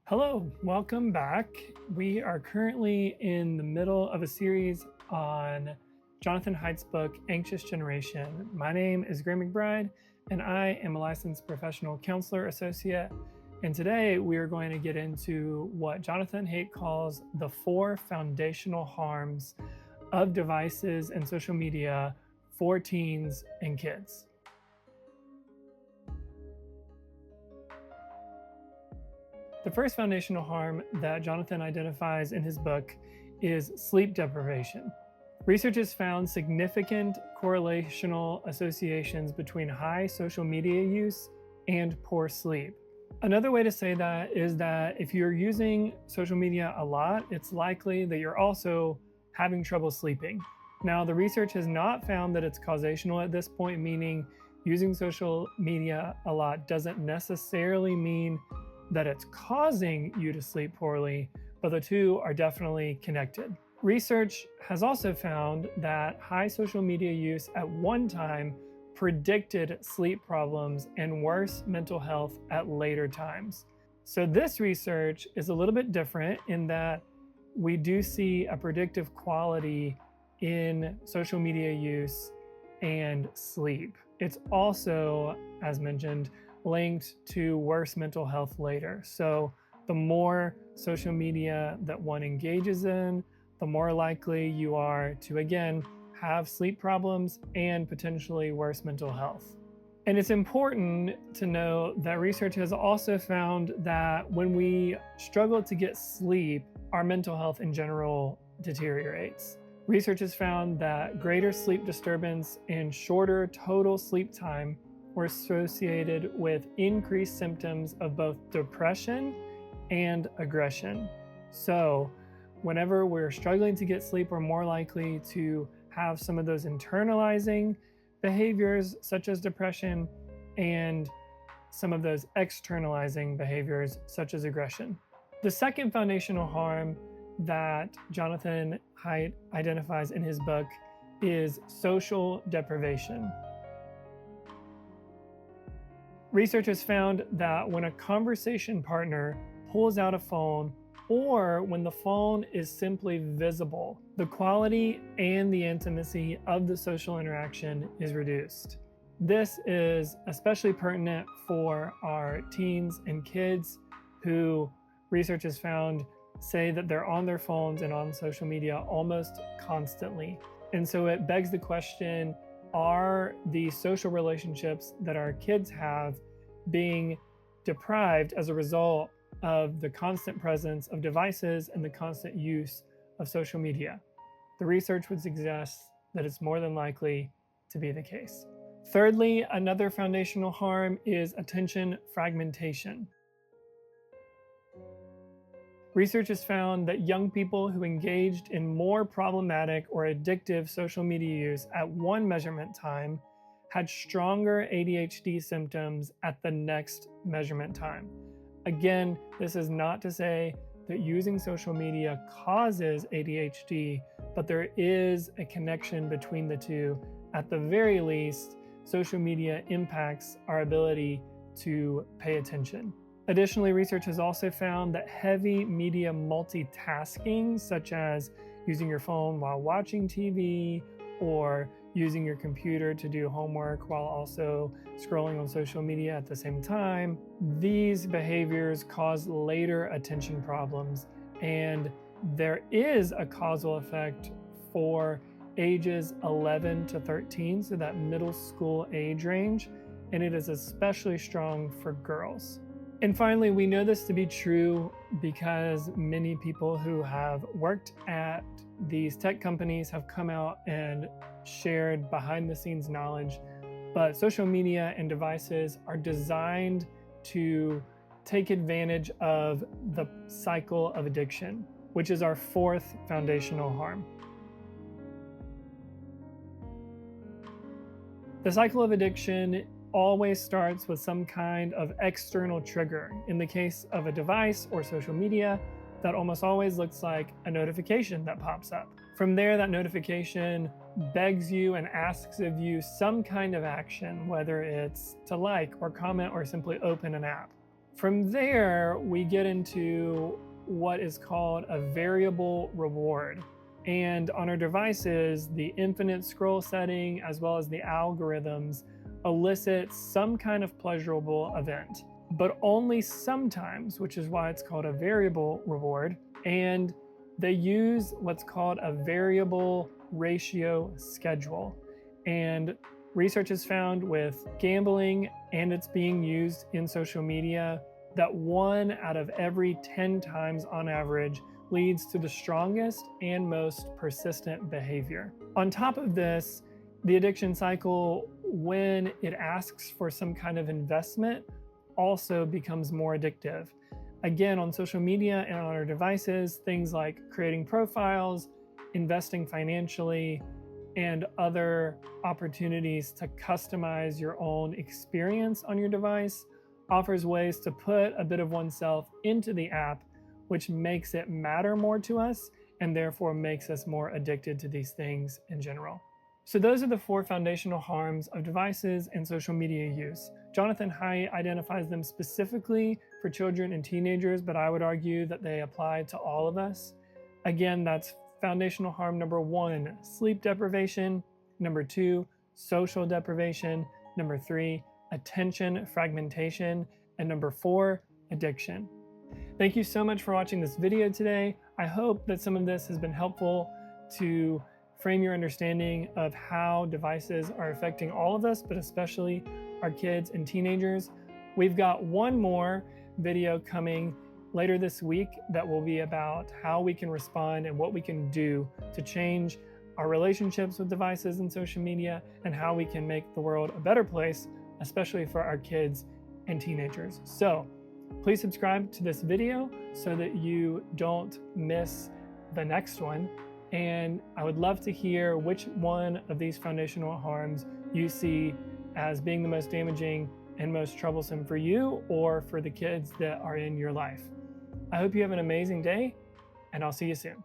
Hello, welcome back. We are currently in the middle of a series on Jonathan Haidt's book, Anxious Generation. My name is Gray McBride, and I am a licensed professional counselor associate. And today we are going to get into what Jonathan Haidt calls the 4 foundational harms of devices and social media for teens and kids. The first foundational harm that Jonathan identifies in his book is sleep deprivation. Research has found significant correlational associations between high social media use and poor sleep. Another way to say that is that if you're using social media a lot, it's likely that you're also having trouble sleeping. Now, the research has not found that it's causational at this point, meaning using social media a lot doesn't necessarily mean that it's causing you to sleep poorly, but the two are definitely connected. Research has also found that high social media use at one time predicted sleep problems and worse mental health at later times. So this research is a little bit different in that we do see a predictive quality in social media use and sleep. It's also, as mentioned, linked to worse mental health later. So the more social media that one engages in, the more likely you are to, again, have sleep problems and potentially worse mental health. And it's important to know that research has also found that when we struggle to get sleep, our mental health in general deteriorates. Research has found that greater sleep disturbance and shorter total sleep time were associated with increased symptoms of both depression and aggression. So, whenever we're struggling to get sleep, we're more likely to have some of those internalizing behaviors, such as depression, and some of those externalizing behaviors, such as aggression. The second foundational harm that Jonathan Haidt identifies in his book is social deprivation. Research has found that when a conversation partner pulls out a phone or when the phone is simply visible, the quality and the intimacy of the social interaction is reduced. This is especially pertinent for our teens and kids who research has found say that they're on their phones and on social media almost constantly. And so it begs the question, are the social relationships that our kids have being deprived as a result of the constant presence of devices and the constant use of social media? The research would suggest that it's more than likely to be the case. Thirdly, another foundational harm is attention fragmentation. Research has found that young people who engaged in more problematic or addictive social media use at one measurement time had stronger ADHD symptoms at the next measurement time. Again, this is not to say that using social media causes ADHD, but there is a connection between the two. At the very least, social media impacts our ability to pay attention. Additionally, research has also found that heavy media multitasking, such as using your phone while watching TV or using your computer to do homework while also scrolling on social media at the same time, these behaviors cause later attention problems. And there is a causal effect for ages 11 to 13, so that middle school age range, and it is especially strong for girls. And finally, we know this to be true because many people who have worked at these tech companies have come out and shared behind the scenes knowledge. But social media and devices are designed to take advantage of the cycle of addiction, which is our fourth foundational harm. The cycle of addiction always starts with some kind of external trigger. In the case of a device or social media, that almost always looks like a notification that pops up. From there, that notification begs you and asks of you some kind of action, whether it's to like or comment or simply open an app. From there, we get into what is called a variable reward. And on our devices, the infinite scroll setting, as well as the algorithms, elicit some kind of pleasurable event, but only sometimes, which is why it's called a variable reward. And they use what's called a variable ratio schedule. And research has found with gambling, and it's being used in social media, that 1 out of every 10 times on average leads to the strongest and most persistent behavior. On top of this, the addiction cycle, when it asks for some kind of investment, also becomes more addictive. Again, on social media and on our devices, things like creating profiles, investing financially, and other opportunities to customize your own experience on your device offers ways to put a bit of oneself into the app, which makes it matter more to us and therefore makes us more addicted to these things in general. So those are the 4 foundational harms of devices and social media use. Jonathan Haidt identifies them specifically for children and teenagers, but I would argue that they apply to all of us. Again, that's foundational harm number 1, sleep deprivation. Number 2, social deprivation. Number 3, attention fragmentation. And number 4, addiction. Thank you so much for watching this video today. I hope that some of this has been helpful to frame your understanding of how devices are affecting all of us, but especially our kids and teenagers. We've got one more video coming later this week that will be about how we can respond and what we can do to change our relationships with devices and social media, and how we can make the world a better place, especially for our kids and teenagers. So please subscribe to this video so that you don't miss the next one. And I would love to hear which one of these foundational harms you see as being the most damaging and most troublesome for you or for the kids that are in your life. I hope you have an amazing day, and I'll see you soon.